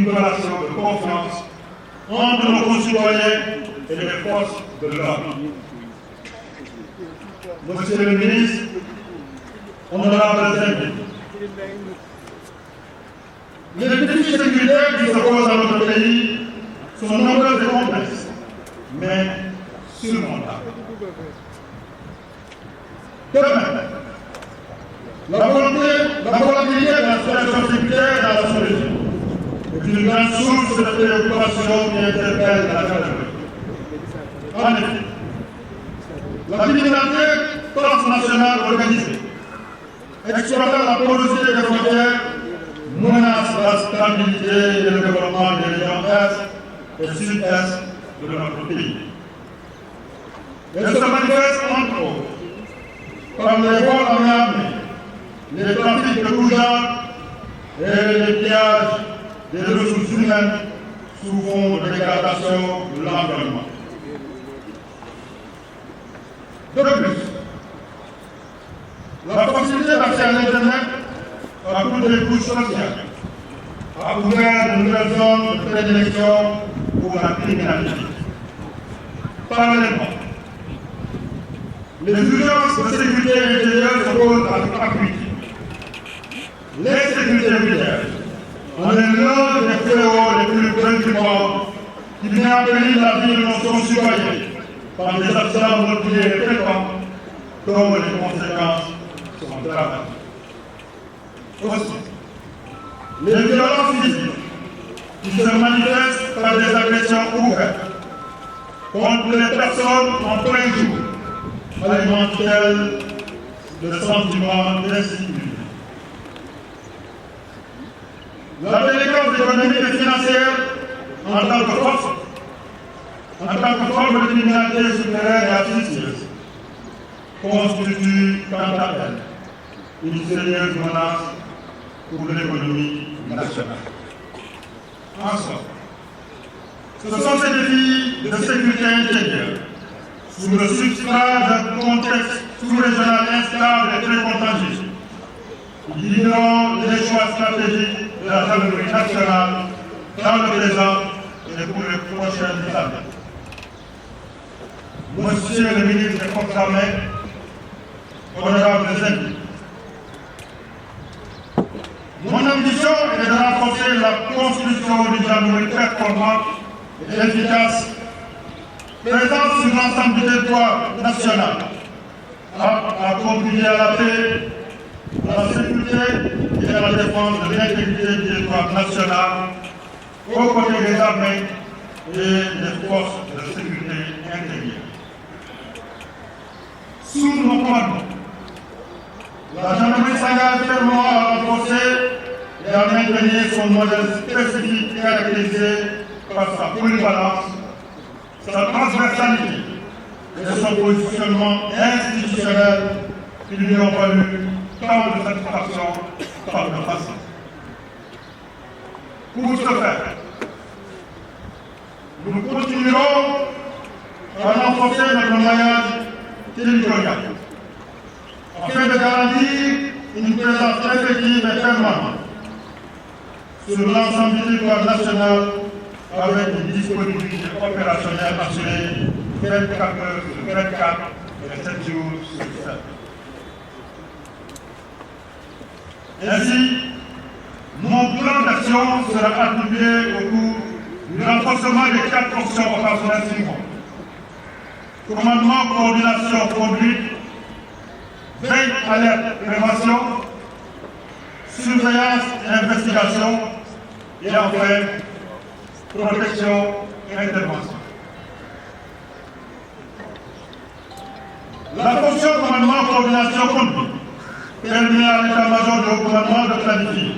une relation de confiance entre nos concitoyens et les forces de l'ordre. Monsieur le ministre, honorables invités, les défis sécuritaires qui se posent à notre pays sont nombreux et complexes, mais surmontables. Demain, la volatilité de la situation sécuritaire dans la sous-région est une grande source de préoccupation qui interpelle la gendarmerie. En effet, la criminalité transnationale organisée, exploitant la porosité des frontières, menace la stabilité et le développement des régions Est et Sud-Est de notre pays. Elle se manifeste entre autres par les vols en mer, les trafics de tout genre et les pillages des ressources humaines sous fond de dégradation de l'environnement. De plus, la facilité d'accès à l'Internet à toutes les couches sociales a ouvert de nouvelles zones de prédilection pour la criminalité. Parallèlement, les urgences de sécurité intérieure se posent avec acuité. L'insécurité militaire en est l'un des fléaux les plus préoccupants qui vient appeler la vie de nos concitoyens par des accidents meurtriers fréquents dont les conséquences sont graves. Aussi, les violences physiques qui se manifestent par des agressions ouvertes contre les personnes en plein jour alimentent-elles le sentiment d'insécurité. La délinquance économique et financière en tant que forme de criminalité souterraine et astucieuse constitue quant à elle une sérieuse menace pour l'économie nationale. En somme, ce sont ces défis de sécurité intérieure sous le substrat d'un contexte sous-régional instable et très contagieux qui guideront les choix stratégiques de la gendarmerie nationale dans le présent et pour les prochaines années. Monsieur le ministre des Forces armées, honorables invités, mon ambition est de renforcer la construction d'une gendarmerie performante et efficace, présente sur l'ensemble du territoire national, à contribuer à la paix, à la sécurité et à la défense de l'intégrité du territoire national, aux côtés des armées et des forces de sécurité intérieure. Sous nos commandes, la gendarmerie s'engage fermement à renforcer et à maintenir son modèle spécifique caractérisé par sa polyvalence, sa transversalité et son positionnement institutionnel qui lui ont valu tant de satisfaction par le passé. Pour ce faire, nous continuerons à renforcer notre maillage territorial afin de garantir une présence effective et permanente sur l'ensemble du territoire national avec une disponibilité opérationnelle assurée 24 heures sur 24 et 7 jours sur 7. Ainsi, mon plan d'action sera attribué autour du renforcement des 4 fonctions opérationnelles suivantes. Commandement, coordination, conduite, veille, alerte, prévention, surveillance et investigation, et enfin, protection et intervention. La fonction commandement, coordination, conduite permet à l'état-major du haut commandement de planifier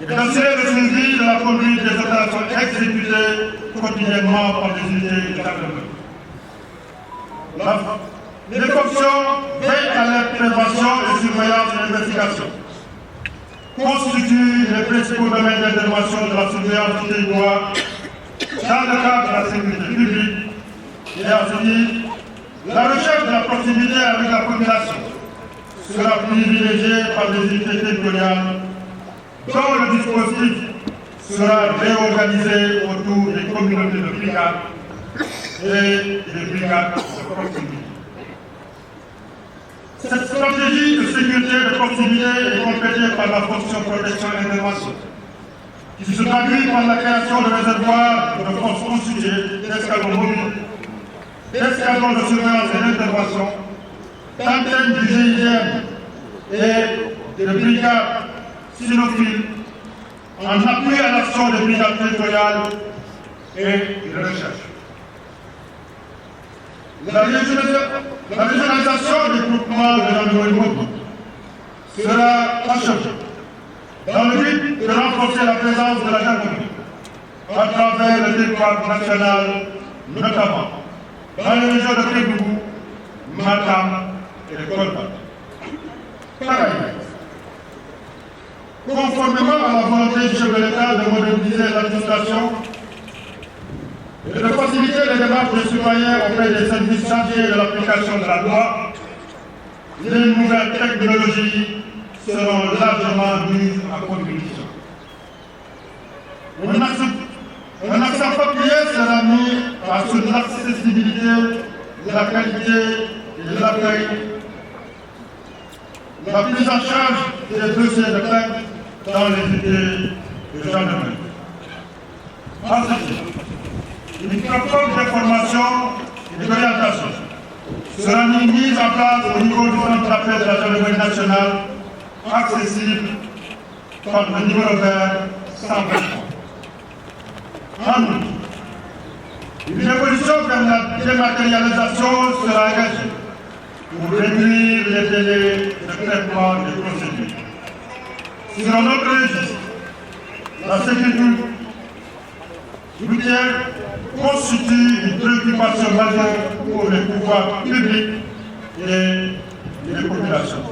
et d'assurer le suivi de la conduite des opérations exécutées quotidiennement par les unités de gendarmerie. Les fonctions veille, alerte, prévention et surveillance et investigation constituent les principaux domaines d'intervention de la surveillance du territoire dans le cadre de la sécurité publique et à ce titre, la recherche de la proximité avec la population sera privilégiée par les unités territoriales dont le dispositif sera réorganisée autour des communautés de brigades et des brigades de proximité. Cette stratégie de sécurité de proximité est complétée par la fonction protection et intervention, qui se traduit par la création de réservoirs de forces constituées d'escadrons mobiles, d'escadrons de surveillance et d'intervention, d'antennes du GIGN et de brigades cynophiles en appui à l'action des brigades territoriales et de recherche. La régionalisation des groupements de gendarmerie mobile sera achevée dans le but de renforcer la présence de la gendarmerie à travers le territoire national, notamment dans les régions de Kédougou, Matam et de Kolda. Par ailleurs, conformément à la volonté du chef de l'État de moderniser l'administration et de faciliter les démarches des citoyens auprès des services chargés de l'application de la loi, les nouvelles technologies seront largement mises à contribution. Un accent particulier sera mis sur l'accessibilité, la qualité et l'accueil, la prise en charge des dossiers de plainte dans les unités de gendarmerie. Ensuite, une plateforme d'information et d'orientation sera mise en place au niveau du centre d'appel de la gendarmerie nationale, accessible par le numéro vert 123. En outre, une évolution vers la dématérialisation sera engagée pour réduire les délais de traitement des procédures. Sur un autre registre, la sécurité routière constitue une préoccupation majeure pour les pouvoirs publics et les populations.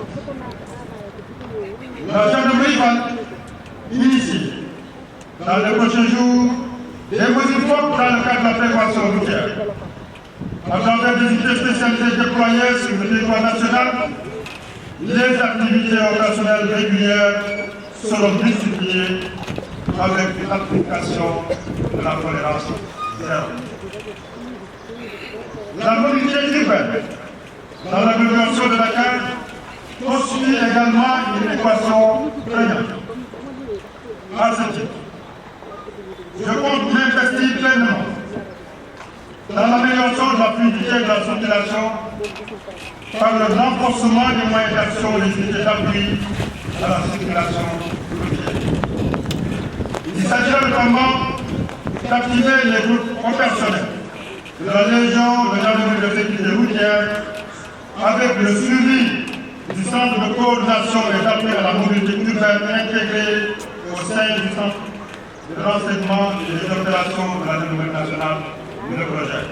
La gendarmerie va initier dans les prochains jours des mesures fortes dans le cadre de la prévention routière. À travers des unités spécialisées déployées sur le territoire national, les activités opérationnelles régulières seront multipliées avec l'application de la tolérance zéro. La mobilité urbaine dans l'amélioration de la carte constitue également une équation prégnante. À ce titre, je compte m'investir pleinement dans l'amélioration de la fluidité de la circulation par le renforcement des moyens d'action des unités d'appui à la circulation routière. Il s'agira notamment d'activer les groupes opérationnels de la Légion de gendarmerie de sécurité routière avec le suivi du centre de coordination et d'appui à la mobilité urbaine intégré au sein du centre de renseignement et des opérations de la gendarmerie nationale, le projet.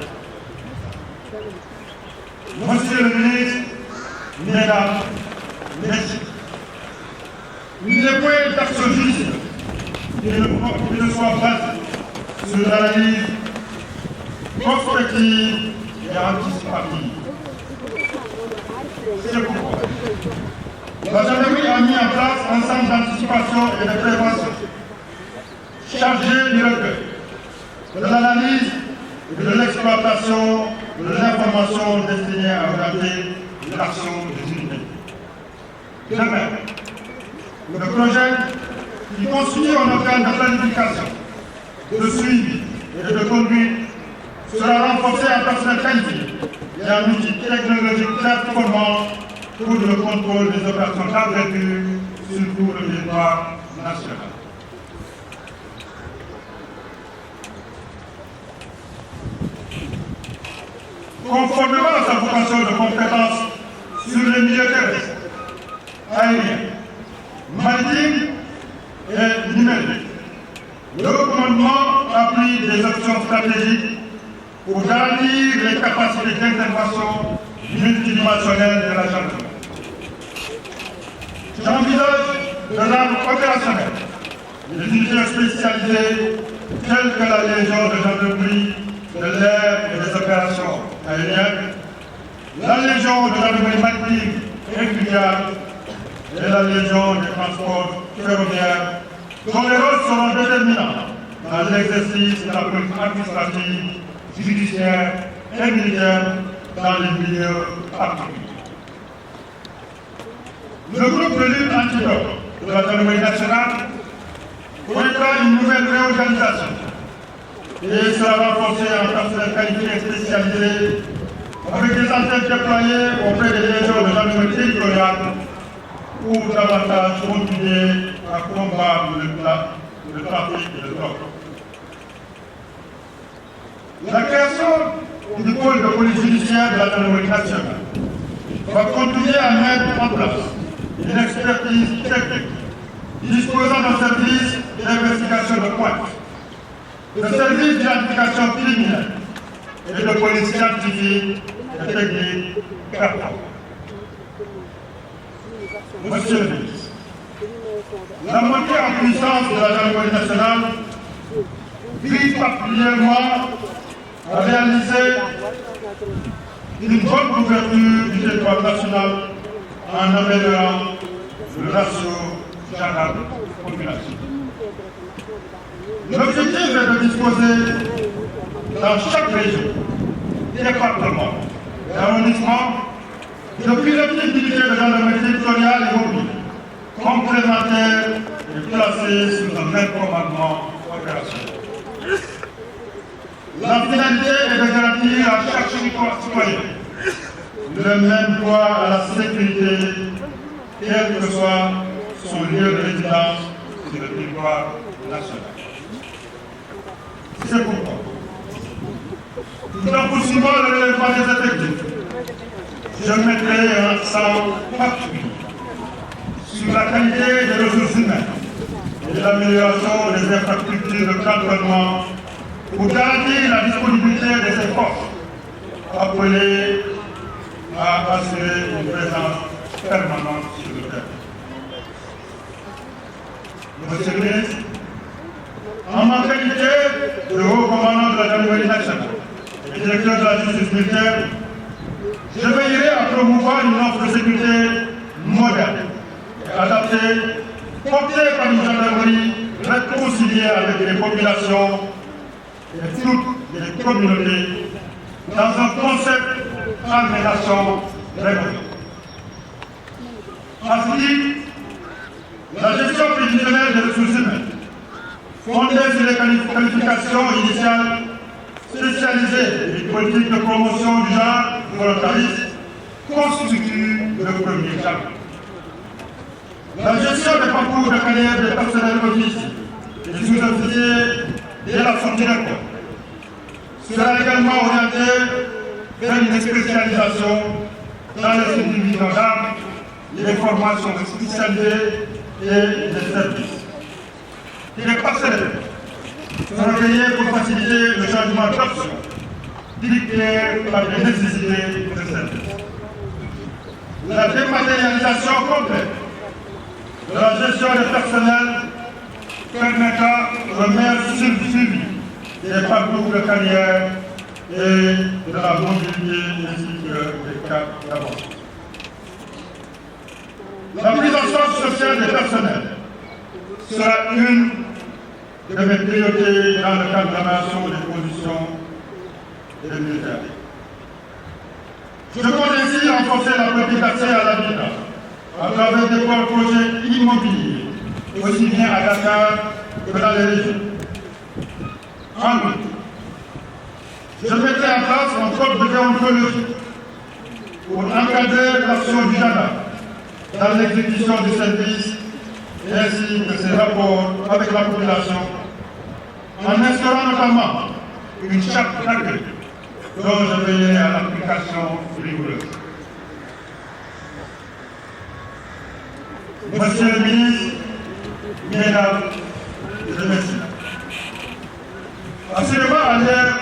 Monsieur le ministre, mesdames, messieurs, il est point d'action judiciaire qui ne soit basé sur l'analyse prospective et anticipative. C'est pourquoi la gendarmerie a mis en place un centre d'anticipation et de prévention chargé du recueil, de l'analyse et de l'exploitation de l'information destinée à orienter l'action des unités. De même, le projet qui constitue un organe de planification, de suivi et de conduite sera renforcé en personnel qualifié et en outils technologiques performants pour le contrôle des opérations d'envergure sur tout le territoire national. Conformément à sa vocation de compétence sur les milieux terrestres, aériens, maritimes et numériques, le commandement a pris des actions stratégiques pour garantir les capacités d'intervention multidimensionnelles de la gendarmerie. J'envisage de rendre opérationnel les unités spécialisées telles que la Légion de gendarmerie de l'air et des opérations aériennes, la Légion de gendarmerie maritime et fluviale et la Légion des transports ferroviaires dont les rôles seront déterminants dans l'exercice de la politique administrative, judiciaire et militaire dans les milieux particuliers. Le groupe de lutte antidote de la gendarmerie nationale connaîtra une nouvelle réorganisation et sera renforcée en personnel qualifié et spécialisé avec des antennes déployées auprès des légions de gendarmerie territoriale pour davantage continuer à combattre le trafic et le drogue. La création du pôle de police judiciaire de la gendarmerie nationale va continuer à mettre en place une expertise technique disposant d'un service d'investigation de pointe, de service d'identification criminelle et de police scientifique et technique capable. Monsieur le ministre, la montée en puissance de la gendarmerie nationale vise particulièrement à réaliser une bonne couverture du territoire national en améliorant le ratio gendarme-population. L'objectif est de disposer dans chaque région, département et arrondissement de plusieurs unités de gendarmerie territoriale et mobile, complémentaires et placées sous un même commandement opérationnel. La finalité est de garantir à chaque citoyen le même droit à la sécurité, quel que soit son lieu de résidence sur le territoire national. C'est pourquoi, tout en poursuivant le relèvement des effectifs, je mettrai un accent particulier sur la qualité des ressources humaines et l'amélioration des infrastructures de cantonnement pour garantir la disponibilité de ces forces appelées à assurer une présence permanente sur le terrain. Monsieur le ministre, en ma qualité de haut commandant de la gendarmerie nationale et directeur de la justice militaire, je veillerai à promouvoir une offre de sécurité moderne et adaptée, portée par une gendarmerie réconciliée avec les populations et toutes les communautés dans un concept armée-nation rénové. Ainsi, la gestion prévisionnelle des ressources humaines, fondée sur les qualifications initiales spécialisées et une politique de promotion du genre du volontarisme, constitue le premier jalon. La gestion des parcours de carrière des personnels officiers et des sous-officiers et la sortie d'école sera également orientée vers une spécialisation dans les subdivisions d'armes, les formations spécialisées et les services. Les partenaires seront veillés pour faciliter le changement d'option dicté par les nécessités de service. La dématérialisation complète de la gestion des personnels permettra le meilleur suivi des parcours de carrière et de la mobilité ainsi que des cas d'avancement. La prise en charge sociale des personnels sera une de mes priorités dans le cadre de l'amélioration des conditions des militaires. Je compte ainsi renforcer la politique d'accès à l'habitat à travers des projets immobiliers, aussi bien à Dakar que dans les régions. En outre, je mettrai en place un code de déontologie pour encadrer l'action du gendarme dans l'exécution du service ainsi que ses rapports avec la population, en instaurant notamment une charte d'accueil dont je veillerai à l'application rigoureuse. Monsieur le ministre, mesdames et messieurs, assurément à l'ère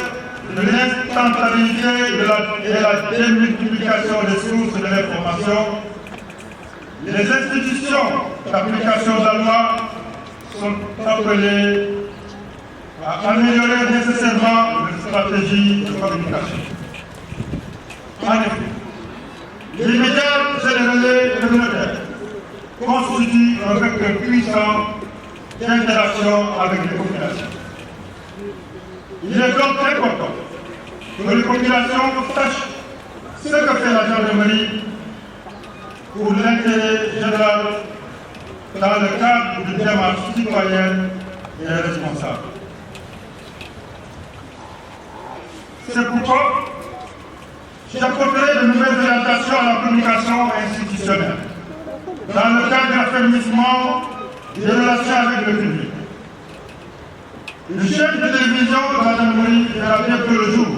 de l'instantanéité et de la démultiplication des sources de l'information, les institutions d'application de la loi sont appelées à améliorer nécessairement les stratégies de communication. En effet, les médias et les relais communautaires constituent un vecteur puissant d'interaction avec les populations. Il est donc très important que les populations sachent ce que fait la gendarmerie pour l'intérêt général dans le cadre d'une démarche citoyenne et responsable. C'est pourquoi j'apporterai de nouvelles orientations à la communication institutionnelle dans le cadre de l'affermissement des relations avec le public. Une chaîne de télévision de la gendarmerie verra bientôt le jour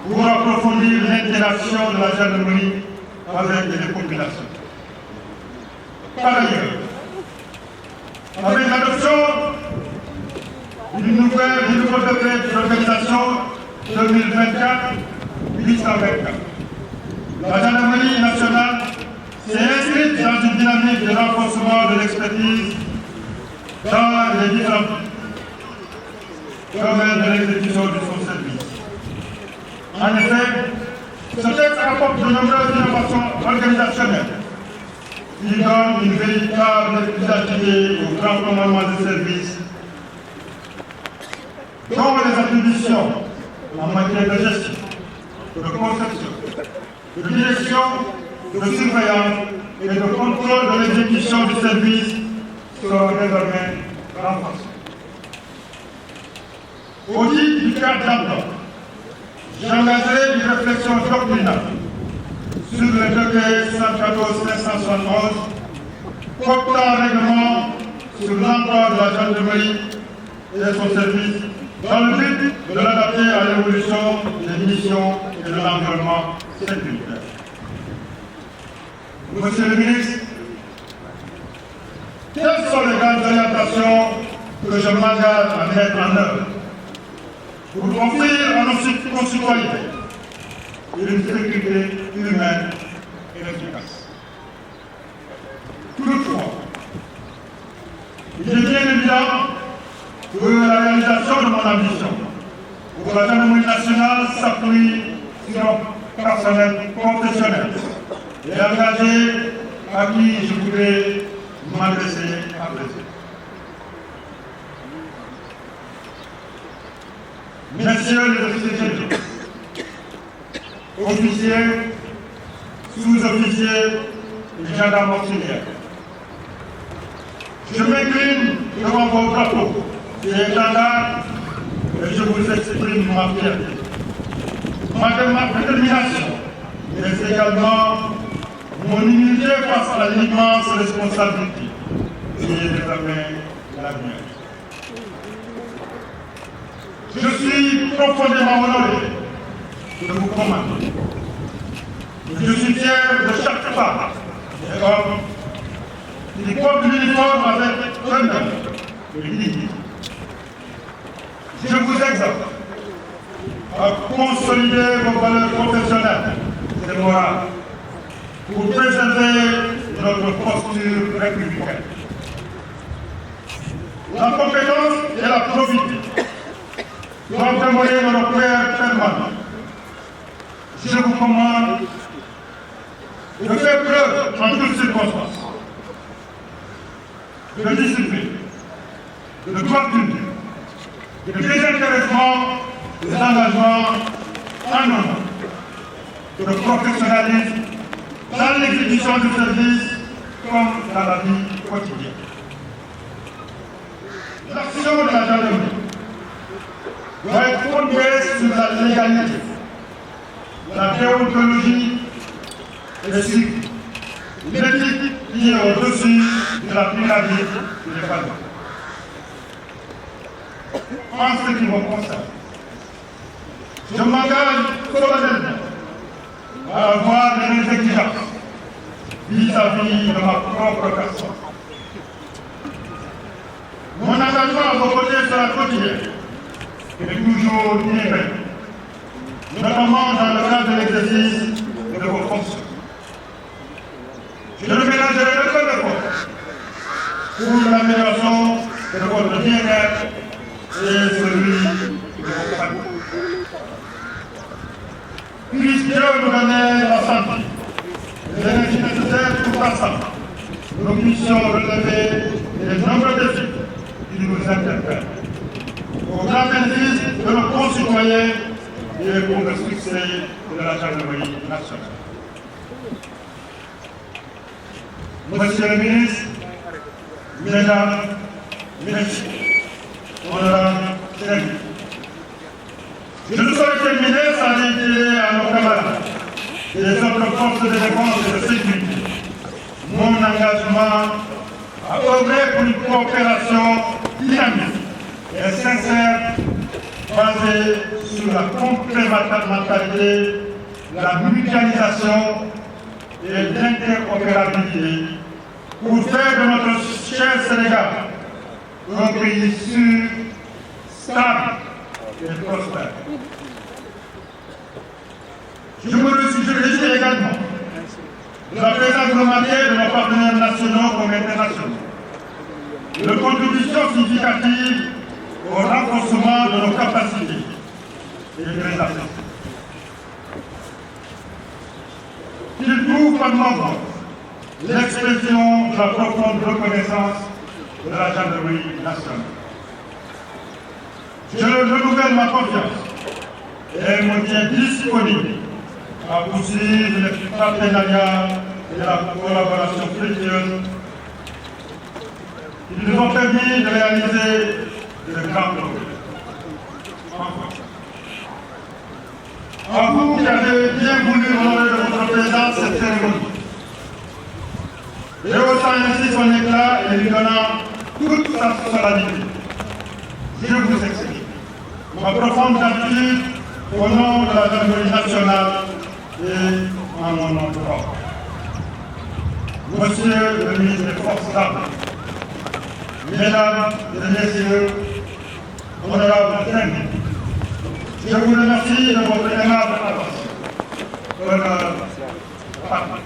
pour approfondir l'interaction de la gendarmerie avec les populations. Par ailleurs, avec l'adoption d'une nouveau décret d'organisation 2024-824, la gendarmerie nationale s'est inscrite dans une dynamique de renforcement de l'expertise dans les différents domaines de l'exécution de son service. En effet, ce texte apporte de nombreuses innovations organisationnelles qui donnent une véritable efficacité au grand commandement des services, dont les attributions en matière de gestion, de conception, de direction, de surveillance et de contrôle de l'exécution du service seront désormais renforcées. Au titre du cadre d'emploi, j'engagerai une réflexion doctrinale sur le décret 74-571 portant règlement sur l'emploi de la gendarmerie et de son service dans le but de l'adapter à l'évolution des missions et de l'environnement sécuritaire. Monsieur le ministre, quelles sont les grandes orientations que je m'engage à mettre en œuvre pour offrir à nos concitoyens une sécurité humaine et efficace? Toutefois, il est bien évident que la réalisation de mon ambition pour la gendarmerie nationale s'appuie sur un personnel professionnel et engagé à qui je voudrais m'adresser à présent. Messieurs les officiers généraux, officiers, sous-officiers et gendarmes auxiliaires, je m'incline devant vos drapeaux et étendards et je vous exprime ma fierté, ma détermination, mais également mon humilité face à l'immense responsabilité qui est désormais la mienne. Je suis profondément honoré de vous commander. Je suis fier de chaque femme et homme qui porte l'uniforme avec honneur et dignité. Je vous exhorte à consolider vos valeurs professionnelles et morales pour préserver notre posture républicaine. La compétence et la probité doivent demeurer nos repères permanents. Je vous commande de faire preuve en toutes circonstances de discipline, de droiture, de désintéressement, d'engagement en honneur, de professionnalisme dans l'exécution du service comme dans la vie quotidienne. L'action de la gendarmerie doit être fondée sur la légalité, la déontologie et sur l'éthique qui est au-dessus de la pyramide des valeurs. En ce qui me concerne, je m'engage solennellement à avoir des exigences vis-à-vis de ma propre personne. Mon engagement à vos côtés sera quotidien et toujours inégalé, notamment dans le cadre de l'exercice de vos fonctions. Je ne ménagerai aucun effort pour l'amélioration de votre bien-être et celui de vos familles. Puisse Dieu nous donner la santé, l'énergie nécessaire pour ensemble, nous puissions relever les nombreux défis qui nous interpellent. Au grand bénéfice de nos concitoyens et pour le succès de la gendarmerie nationale. Monsieur le ministre, Mesdames, Messieurs, honorables invités, je ne saurais terminer sans dire à nos camarades des autres forces de défense et de sécurité mon engagement à œuvrer pour une coopération dynamique et sincère basée sur la complémentarité, la mutualisation et l'interopérabilité pour faire de notre cher Sénégal un pays sûr, stable et prospère. Je me réjouis également de la présence remarquée de nos partenaires nationaux comme internationaux, de contributions significatives au renforcement de nos capacités et de les affecter. Qu'il trouve par moment l'expression de la profonde reconnaissance de la gendarmerie nationale. Je renouvelle ma confiance et me tiens disponible à poursuivre les partenariats et la collaboration fructueuse qui nous ont permis de réaliser de grands progrès. À vous qui avez bien voulu honorer de votre présence cette cérémonie, rehaussant ainsi son éclat et lui donnant toute sa solennité, je vous exprime ma profonde gratitude au nom de la gendarmerie nationale et en mon nom propre. Monsieur le ministre des Forces armées, Mesdames et Messieurs, honorables invités, je vous remercie de votre aimable attention. Honneur, patrie.